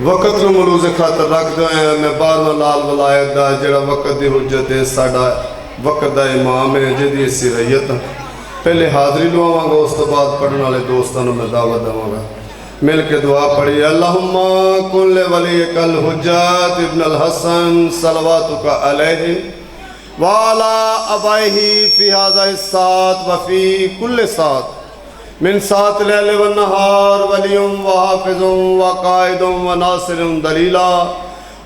وقت نو ملوز خاطر رکھ دو ہیں میں بارواں لال ولایت دا جڑا وقت دی حجت ہے ساڑا وقت دا امام ہے جدی اسی ریت پہلے حاضری لو آواں گا اس تو بعد پڑھنے والے دوستانوں میں دعوت دوں گا مل کے دعا پڑھی اللہم کن لے ولیک الحجت ابن الحسن صلواتک علیہ وعلا ابائہی فی حاضر السات وفی کل سات من سات لیل و نہار ولیم و حافظ و قائد و ناصر دلیلا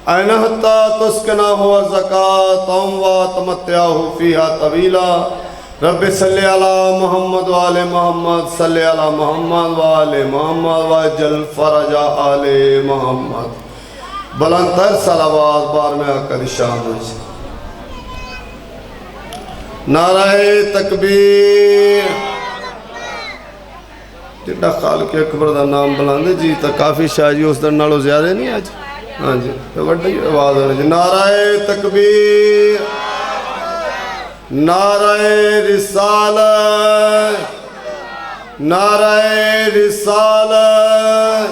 این حتی تسکنا ہوا زکاة و تمتعہ فیہا طویلا رب صلی علی محمد و آل محمد صلی علی محمد و آل محمد و جل فرج آل محمد بلندر صلوات بار میں آکر شامل نعرہ تکبیر جڑا خالق اکبر دا نام بلاندے جی تا کافی شاہ جی اس در نالو زیادہ نہیں آج ہاں جی وڈی آواز ہونے جی نعرہ تکبیر نعرہ رسالت نعرہ رسالت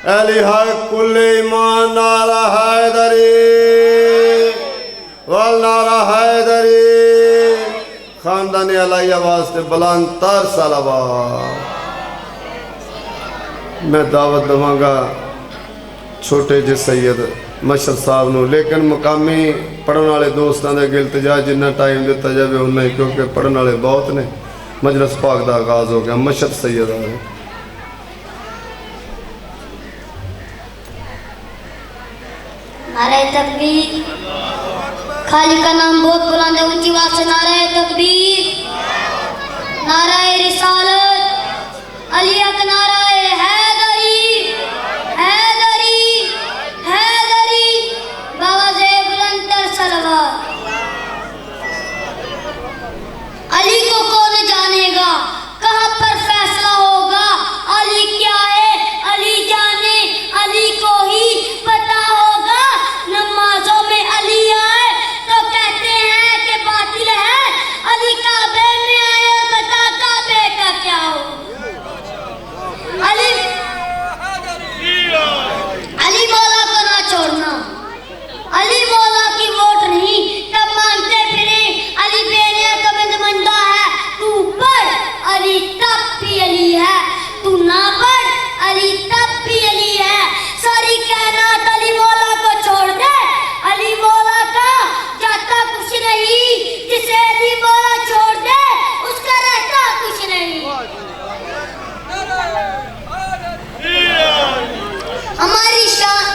اہلی حق کل ایمان نعرہ حیدری والنعرہ حیدری خاندانی علیہ آواز تے بلند تر صلوات میں دعوت دوں گا چھوٹے جے سید مشرف صاحب نو لیکن مقامی پڑھن والے دوستاں دے اگے التجا جنہ ٹائم دیتا جاوے انہاں ہی کیونکہ پڑھن والے بہت نے مجلس پاک دا آغاز ہو گیا مشرف سید آئے نعرہ تکبیر خالق کا نام بہت بلند ہے اونچی آواز سے نعرہ تکبیر نعرہ رسالت علی کا نعرہ حیدری حیدری حیدری باواز بلند تر صلوات علی کو کون جانے گا کہاں پر فیصلہ ہوگا علی کیا ہے علی جانے علی کو ہی پتا ہوگا نمازوں میں علی آئے تو کہتے ہیں کہ باطل ہے علی کعبے میں آئے اور بتا کعبے کا کیا ہو علی مولا کو نہ چھوڑنا علی مولا کی ووٹ نہیں تب مانگتے پھریں علی بیلیا کا مندمندہ ہے تو پڑھ علی تب بھی علی ہے تو نہ پڑھ علی تب بھی علی ہے ساری کائنات علی مولا کو چھوڑ دے علی مولا کا جاتا کچھ نہیں جسے علی مولا چھوڑ دے اس کا رہتا کچھ نہیں ہماری شان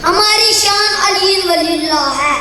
ہماری شان علی ولی اللہ ہے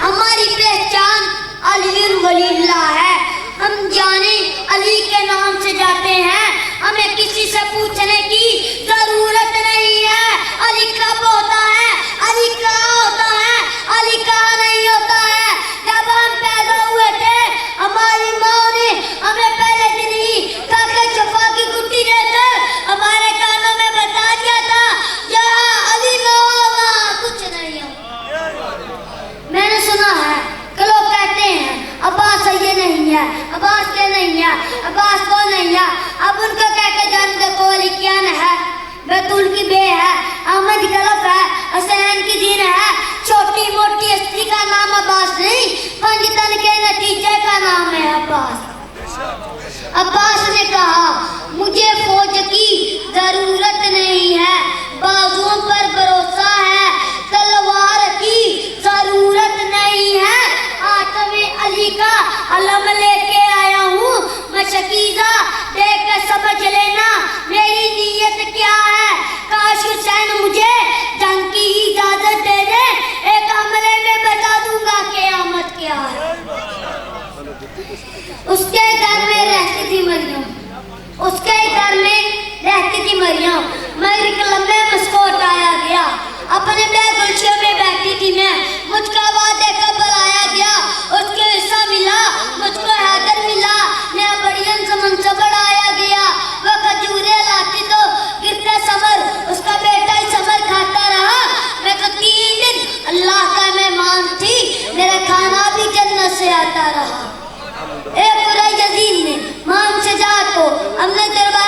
ہماری پہچان علی ولی اللہ ہے ہم جانیں علی کے نام سے جاتے ہیں ہمیں کسی سے پوچھنے کی ضرورت نہیں ہے علی کب ہوتا ہے علی کہاں ہوتا ہے علی کہاں نہیں ہوتا ہے جب ہم پیدا ہوئے تھے ہماری ماں نے ہمیں پہلے دن ہی کاکے چفا کی گٹی دے کر ہمارے کانوں میں بتا دیا تھا جہاں علی نہ ہو وہاں کچھ نہیں ہو میں نے سنا ہے کہ لوگ کہتے ہیں عباس یہ نہیں ہے عباس یہ نہیں ہے عباس وہ نہیں ہے اب ان کو کہہ کے جان دے کو علی کیا نہ ہے بیتول کی بے ہے احمد غلط ہے حسین کی دین ہے چھوٹی موٹی ہستی کا نام عباس نہیں پنجتن کے نتیجے کا نام ہے عباس عباس نے کہا مجھے فوج کی ضرورت نہیں ہے بازوؤں پر بھروسہ ہے تلوار کی ضرورت نہیں ہے آتم علی کا علم لے کے آیا ہوں میں شکیزہ دیکھ کے سمجھ لینا میری نیت کیا ہے کاش حسین مجھے جنگ کی اجازت دے دے ایک عملے میں بتا دوں گا قیامت کیا ہے اس کے گھر میں رہتی تھی مریم اس کے گھر میں رہتی تھی مریم مگر ایک لمبے مسکوٹ آیا گیا اپنے بیگ گلشے میں بیٹھی تھی میں مجھ کا وعدے قبل آیا گیا اس کے حصہ ملا مجھ کو حیدر ملا نیا بڑین زمن سبڑ آیا گیا وہ کھجورے لاتی تو گرتے سمر اس کا بیٹا ہی سمر کھاتا رہا میں تو 3 دن اللہ کا مہمان تھی میرا کھانا بھی جنت سے آتا رہا اے پورا یزید نے مان سے جا تو ہم نے دربار